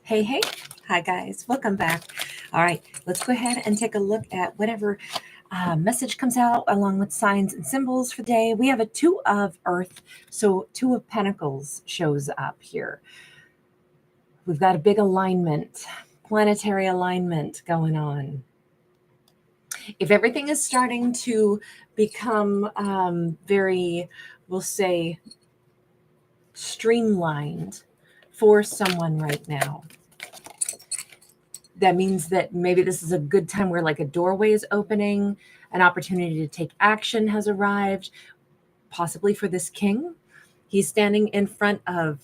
Hey, hey. Hi, guys. Welcome back. All right, let's go ahead and take a look at whatever message comes out along with signs and symbols for the day. We have a Two of Earth, so Two of Pentacles shows up here. We've got a big alignment, planetary alignment going on. If everything is starting to become very, we'll say, streamlined for someone right now, that means that maybe this is a good time where like a doorway is opening, an opportunity to take action has arrived, possibly for this king. He's standing in front of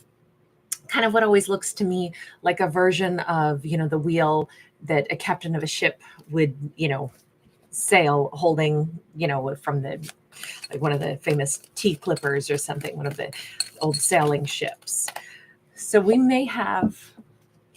kind of what always looks to me like a version of, the wheel that a captain of a ship would, sail holding, from the like one of the famous tea clippers or something, one of the old sailing ships. So we may have,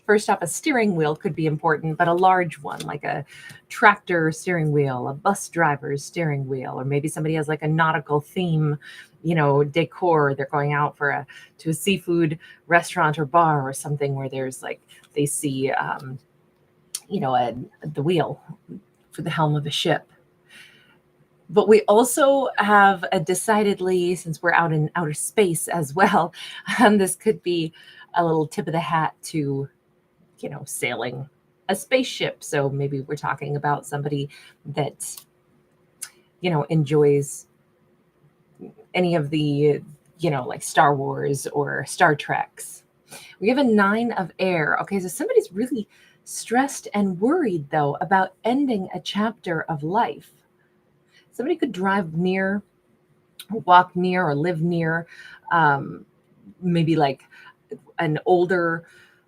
first off, a steering wheel could be important, but a large one, like a tractor steering wheel, a bus driver's steering wheel, or maybe somebody has like a nautical theme, decor. They're going out to a seafood restaurant or bar or something where there's like, they see, the wheel for the helm of a ship. But we also have a decidedly, since we're out in outer space as well, this could be a little tip of the hat to, sailing a spaceship. So maybe we're talking about somebody that, enjoys any of the, like Star Wars or Star Treks. We have a Nine of Air. Okay, so somebody's really stressed and worried, though, about ending a chapter of life. Somebody could drive near, walk near, or live near, maybe like an older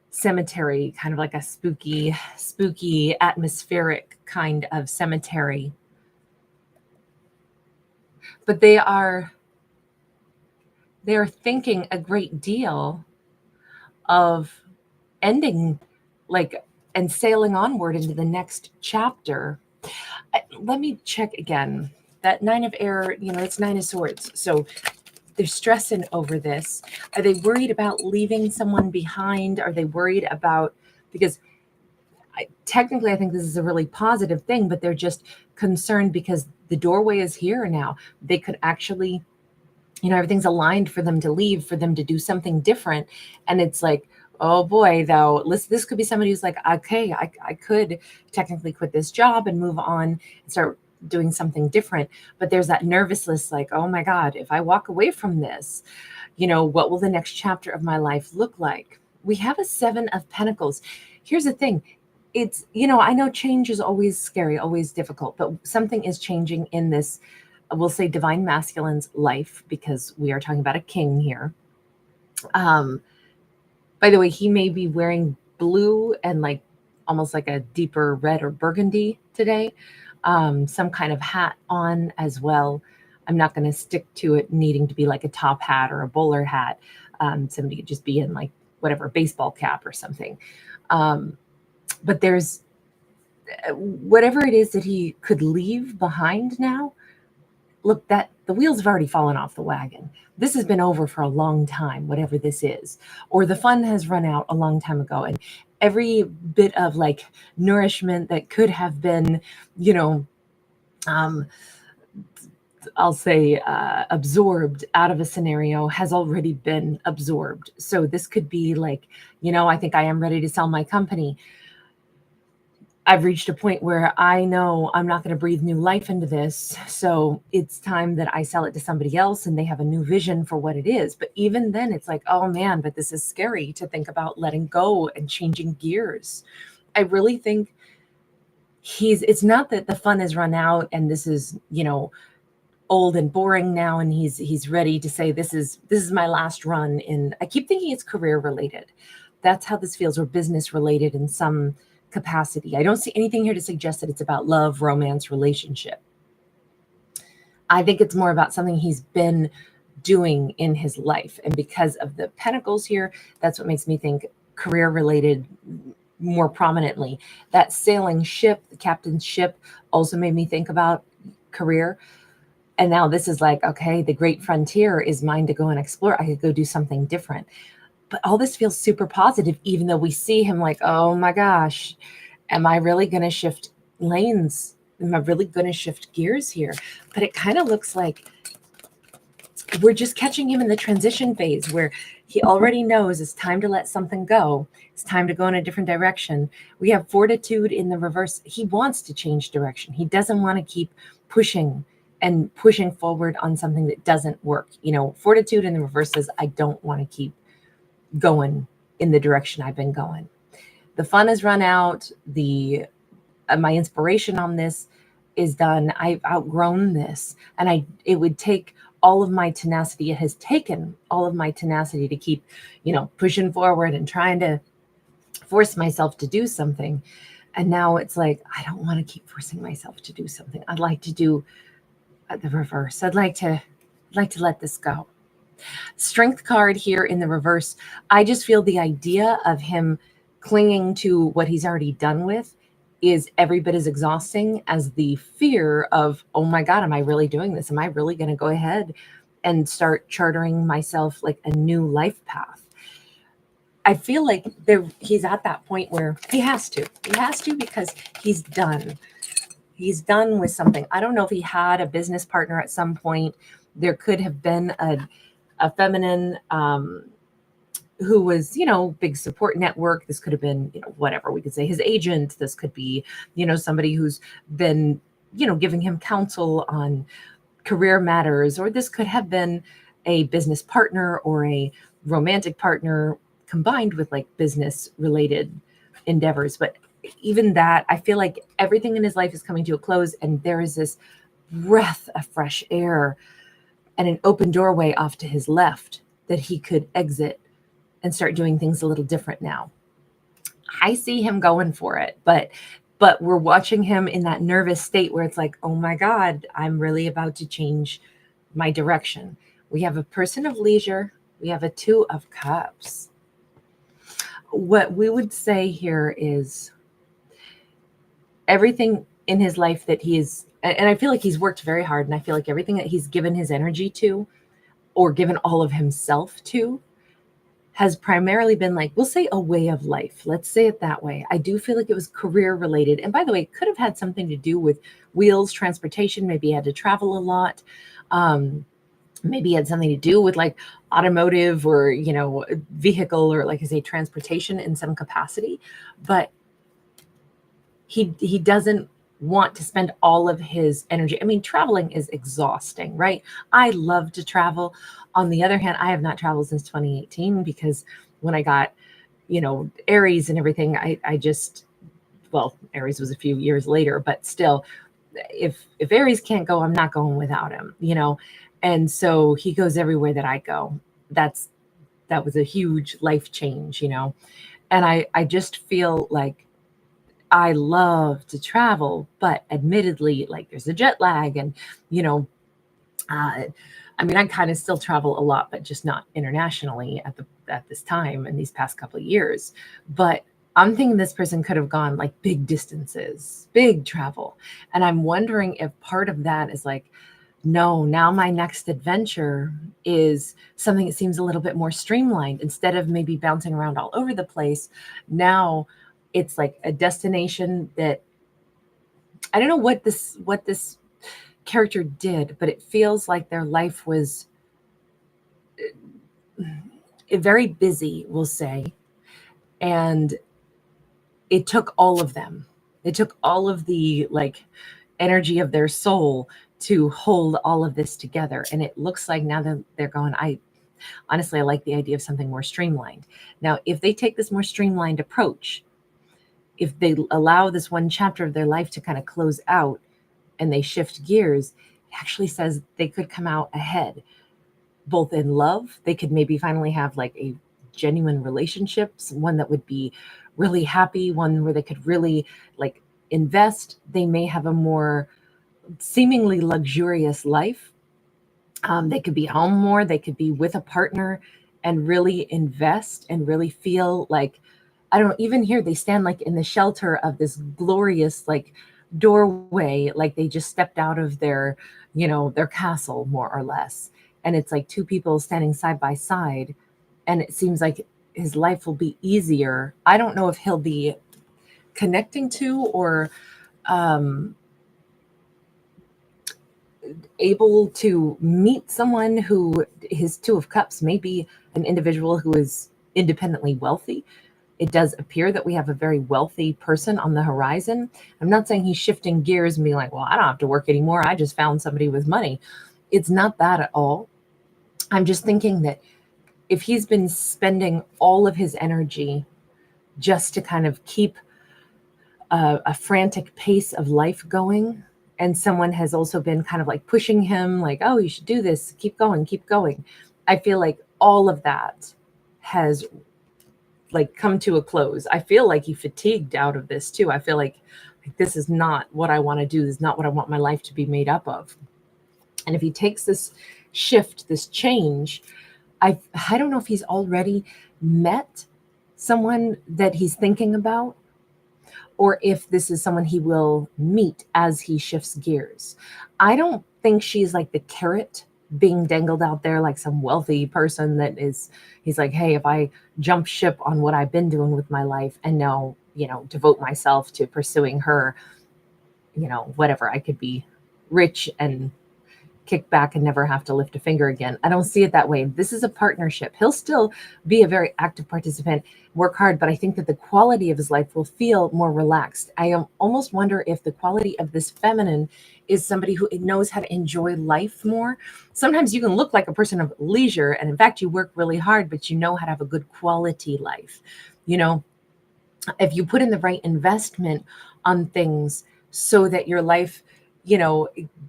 cemetery, kind of like a spooky atmospheric kind of cemetery. But they are thinking a great deal of ending, like, and sailing onward into the next chapter. Let me check again. That Nine of Air, it's Nine of Swords. So they're stressing over this. Are they worried about leaving someone behind? Are they worried about, because technically I think this is a really positive thing, but they're just concerned because the doorway is here now. They could actually, everything's aligned for them to leave, for them to do something different. And it's like, oh boy, though, this could be somebody who's like, okay, I could technically quit this job and move on and start doing something different. But there's that nervousness, like, oh my God, if I walk away from this, what will the next chapter of my life look like? We have a Seven of Pentacles. Here's the thing. It's, I know change is always scary, always difficult, but something is changing in this, we'll say, divine masculine's life, because we are talking about a king here. By the way, he may be wearing blue and like almost like a deeper red or burgundy today. Some kind of hat on as well. I'm not going to stick to it needing to be like a top hat or a bowler hat. Somebody could just be in like whatever, baseball cap or something. But there's whatever it is that he could leave behind now. Look, that the wheels have already fallen off the wagon. This has been over for a long time, whatever this is, or the fun has run out a long time ago. And every bit of like nourishment that could have been, I'll say, absorbed out of a scenario has already been absorbed. So this could be like, I think I am ready to sell my company. I've reached a point where I know I'm not going to breathe new life into this. So it's time that I sell it to somebody else and they have a new vision for what it is. But even then it's like, oh man, but this is scary to think about letting go and changing gears. I really think it's not that the fun has run out and this is, old and boring now. And he's ready to say, this is my last run in, I keep thinking it's career related. That's how this feels, or business related in some capacity. I don't see anything here to suggest that it's about love, romance, relationship. I think it's more about something he's been doing in his life. And because of the pentacles here, that's what makes me think career related more prominently. That sailing ship, the captain's ship, also made me think about career. And now this is like, okay, the great frontier is mine to go and explore. I could go do something different. But all this feels super positive, even though we see him like, oh my gosh, am I really going to shift lanes? Am I really going to shift gears here? But it kind of looks like we're just catching him in the transition phase where he already knows it's time to let something go. It's time to go in a different direction. We have fortitude in the reverse. He wants to change direction. He doesn't want to keep pushing and pushing forward on something that doesn't work. Fortitude in the reverse says, I don't want to keep going in the direction I've been going. The fun has run out. My inspiration on this is done. I've outgrown this, and it would take all of my tenacity. It has taken all of my tenacity to keep, pushing forward and trying to force myself to do something. And now it's like, I don't want to keep forcing myself to do something. I'd like to do the reverse. I'd like to let this go. Strength card here in the reverse. I just feel the idea of him clinging to what he's already done with is every bit as exhausting as the fear of, oh my God, am I really doing this? Am I really going to go ahead and start chartering myself like a new life path? I feel like he's at that point where he has to because he's done. He's done with something. I don't know if he had a business partner at some point. There could have been a feminine who was, big support network. This could have been, whatever. We could say his agent. This could be, somebody who's been, giving him counsel on career matters, or this could have been a business partner or a romantic partner combined with like business related endeavors. But even that, I feel like everything in his life is coming to a close, and there is this breath of fresh air and an open doorway off to his left that he could exit and start doing things a little different now. I see him going for it, but we're watching him in that nervous state where it's like, oh my God, I'm really about to change my direction. We have a person of leisure. We have a 2 of cups. What we would say here is everything in his life that and I feel like he's worked very hard, and I feel like everything that he's given his energy to or given all of himself to has primarily been like, we'll say a way of life. Let's say it that way. I do feel like it was career related. And by the way, it could have had something to do with wheels, transportation. Maybe he had to travel a lot. Maybe it had something to do with like automotive or, vehicle, or like I say, transportation in some capacity. But he doesn't want to spend all of his energy. I mean, traveling is exhausting, right? I love to travel. On the other hand, I have not traveled since 2018 because when I got, Aries and everything, I just, well, Aries was a few years later, but still, if Aries can't go, I'm not going without him, and so he goes everywhere that I go. That was a huge life change, and I just feel like I love to travel, but admittedly, like there's a jet lag and, I kind of still travel a lot, but just not internationally at this time in these past couple of years. But I'm thinking this person could have gone like big distances, big travel. And I'm wondering if part of that is like, no, now my next adventure is something that seems a little bit more streamlined. Instead of maybe bouncing around all over the place, now it's like a destination that I don't know what this character did, but it feels like their life was very busy, we'll say, and it took all of them. It took all of the like energy of their soul to hold all of this together. And it looks like now that they're going, honestly, I like the idea of something more streamlined. Now, if they take this more streamlined approach, if they allow this one chapter of their life to kind of close out and they shift gears, it actually says they could come out ahead, both in love. They could maybe finally have like a genuine relationships, one that would be really happy, one where they could really like invest. They may have a more seemingly luxurious life. They could be home more. They could be with a partner and really invest and really feel like, I don't know, even here they stand like in the shelter of this glorious like doorway, like they just stepped out of their, their castle more or less. And it's like 2 people standing side by side. And it seems like his life will be easier. I don't know if he'll be connecting to or able to meet someone who, his Two of Cups may be an individual who is independently wealthy. It does appear that we have a very wealthy person on the horizon. I'm not saying he's shifting gears and being like, well, I don't have to work anymore, I just found somebody with money. It's not that at all. I'm just thinking that if he's been spending all of his energy just to kind of keep a frantic pace of life going, and someone has also been kind of like pushing him like, oh, you should do this, keep going, I feel like all of that has like come to a close. I feel like he fatigued out of this too. I feel like this is not what I want to do. This is not what I want my life to be made up of. And if he takes this shift, this change, I don't know if he's already met someone that he's thinking about, or if this is someone he will meet as he shifts gears. I don't think she's like the carrot being dangled out there like some wealthy person that is, he's like, hey, if I jump ship on what I've been doing with my life and now, devote myself to pursuing her, whatever, I could be rich and kick back and never have to lift a finger again. I don't see it that way. This is a partnership. He'll still be a very active participant, work hard, but I think that the quality of his life will feel more relaxed. I almost wonder if the quality of this feminine is somebody who knows how to enjoy life more. Sometimes you can look like a person of leisure, and in fact, you work really hard, but you know how to have a good quality life. If you put in the right investment on things so that your life,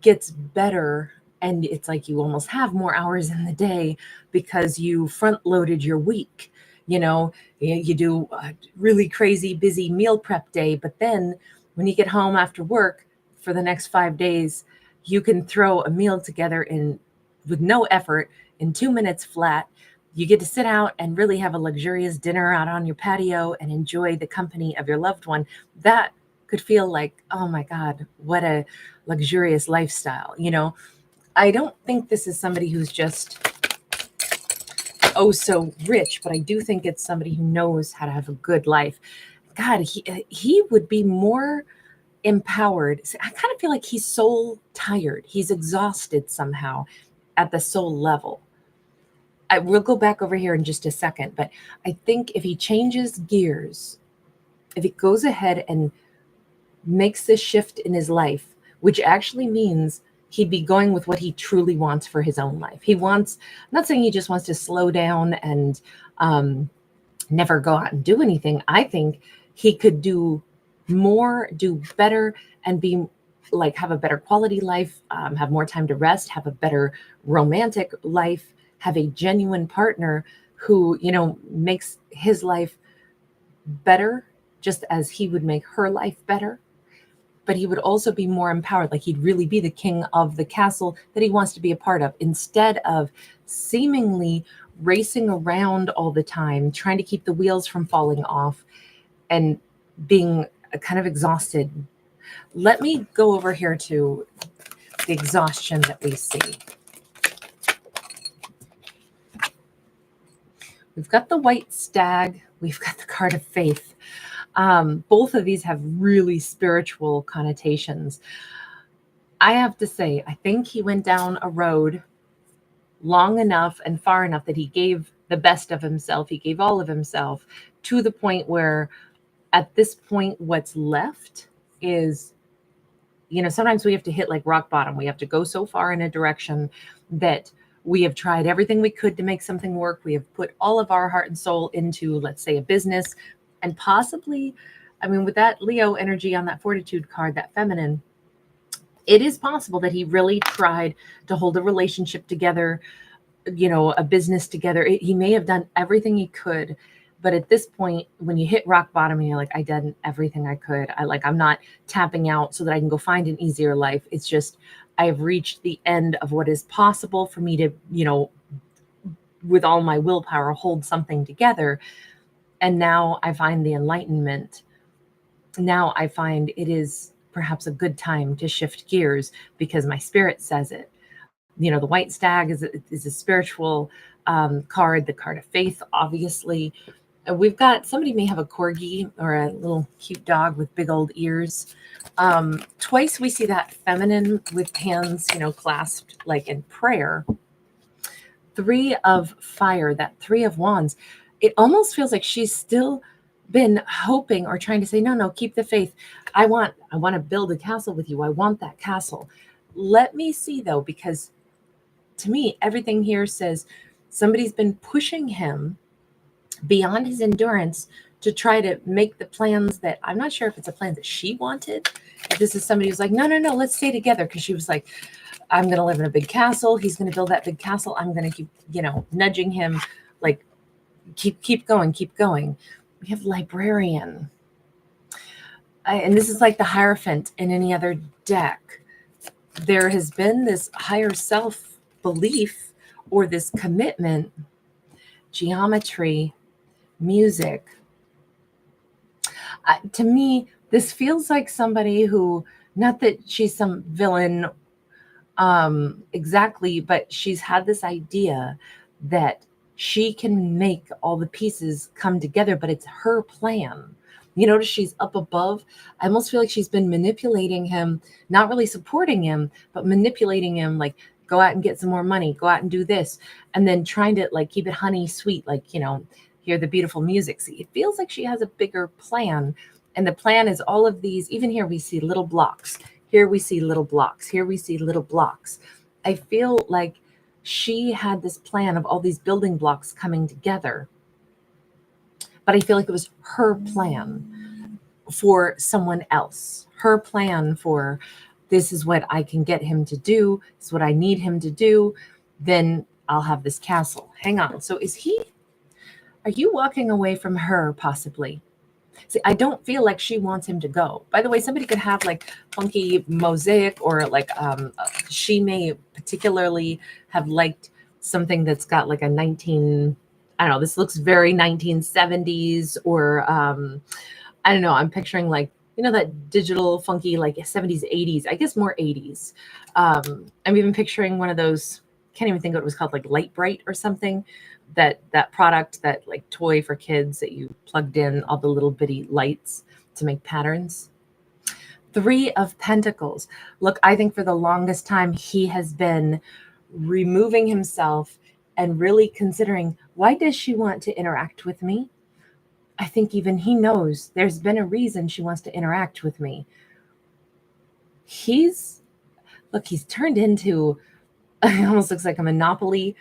gets better, and it's like you almost have more hours in the day because you front loaded your week. You do a really crazy busy meal prep day, but then when you get home after work for the next 5 days, you can throw a meal together with no effort in 2 minutes flat. You get to sit out and really have a luxurious dinner out on your patio and enjoy the company of your loved one. That could feel like, oh my God, what a luxurious lifestyle. I don't think this is somebody who's just, oh, so rich, but I do think it's somebody who knows how to have a good life. God, he would be more empowered. I kind of feel like he's soul tired. He's exhausted somehow at the soul level. I will go back over here in just a second, but I think if he changes gears, if he goes ahead and makes this shift in his life, which actually means he'd be going with what he truly wants for his own life. I'm not saying he just wants to slow down and never go out and do anything. I think he could do more, do better, and be like, have a better quality life, have more time to rest, have a better romantic life, have a genuine partner who, makes his life better just as he would make her life better. But he would also be more empowered. Like, he'd really be the king of the castle that he wants to be a part of, instead of seemingly racing around all the time, trying to keep the wheels from falling off and being kind of exhausted. Let me go over here to the exhaustion that we see. We've got the white stag. We've got the card of faith. Both of these have really spiritual connotations. I have to say, I think he went down a road long enough and far enough that he gave the best of himself. He gave all of himself, to the point where at this point, what's left is, sometimes we have to hit like rock bottom. We have to go so far in a direction that we have tried everything we could to make something work. We have put all of our heart and soul into, let's say, a business. And possibly, with that Leo energy on that fortitude card, that feminine, it is possible that he really tried to hold a relationship together, a business together. He may have done everything he could. But at this point, when you hit rock bottom and you're like, I did everything I could. I'm not tapping out so that I can go find an easier life. It's just, I have reached the end of what is possible for me to, with all my willpower, hold something together. And now I find the enlightenment. Now I find it is perhaps a good time to shift gears because my spirit says it. The white stag is a spiritual card, the card of faith, obviously. We've got, somebody may have a corgi or a little cute dog with big old ears. Twice we see that feminine with hands, clasped like in prayer. 3 of fire, that 3 of wands. It almost feels like she's still been hoping or trying to say, no, keep the faith. I want to build a castle with you. I want that castle. Let me see though, because to me, everything here says somebody's been pushing him beyond his endurance to try to make the plans that, I'm not sure if it's a plan that she wanted. If this is somebody who's like, no, let's stay together. Because she was like, I'm going to live in a big castle. He's going to build that big castle. I'm going to keep, nudging him, like, keep going. We have librarian. And this is like the Hierophant in any other deck. There has been this higher self belief or this commitment, geometry, music. To me, this feels like somebody who, not that she's some villain exactly, but she's had this idea that she can make all the pieces come together, but it's her plan. You notice she's up above. I almost feel like she's been manipulating him, not really supporting him, but manipulating him, like, go out and get some more money, go out and do this, and then trying to like keep it honey sweet, like, hear the beautiful music. See, it feels like she has a bigger plan. And the plan is all of these. Even here we see little blocks. Here we see little blocks. Here we see little blocks. I feel like she had this plan of all these building blocks coming together. But I feel like it was her plan for someone else. Her plan for, this is what I can get him to do. This is what I need him to do. Then I'll have this castle. Hang on. So are you walking away from her possibly? See, I don't feel like she wants him to go. By the way, somebody could have like funky mosaic, or like she may particularly have liked something that's got like a I don't know, this looks very 1970s, or I don't know, I'm picturing like, that digital funky like 70s, 80s, I guess more 80s. I'm even picturing one of those, can't even think what it was called, like Light Bright or something. That product, that like toy for kids that you plugged in all the little bitty lights to make patterns. 3 of Pentacles. Look, I think for the longest time he has been removing himself and really considering, why does she want to interact with me? I think even he knows there's been a reason she wants to interact with me. He's turned into, it almost looks like a Monopoly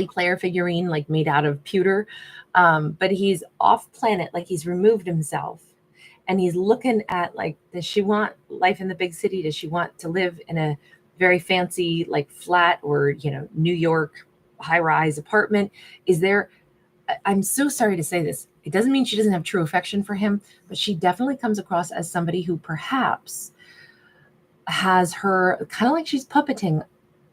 player figurine, like made out of pewter. But he's off planet, like he's removed himself. And he's looking at, like, does she want life in the big city? Does she want to live in a very fancy, like, flat or, New York high-rise apartment? I'm so sorry to say this. It doesn't mean she doesn't have true affection for him, but she definitely comes across as somebody who perhaps has her, kind of like she's puppeting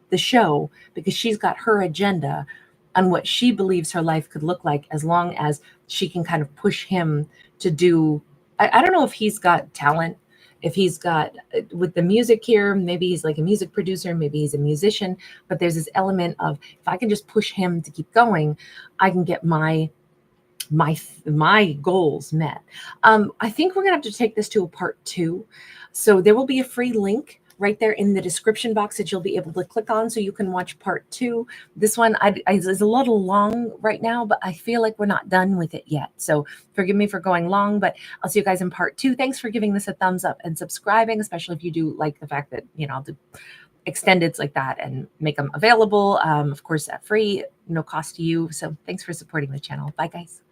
the show, because she's got her agenda on what she believes her life could look like, as long as she can kind of push him to do. I don't know if he's got talent, if he's got, with the music here, maybe he's like a music producer, maybe he's a musician, but there's this element of, if I can just push him to keep going, I can get my goals met. I think we're gonna have to take this to a part 2. So there will be a free link right there in the description box that you'll be able to click on so you can watch part 2. This one is a little long right now, but I feel like we're not done with it yet. So forgive me for going long, but I'll see you guys in part 2. Thanks for giving this a thumbs up and subscribing, especially if you do like the fact that, I'll do extendeds like that and make them available, of course, at free, no cost to you. So thanks for supporting the channel. Bye, guys.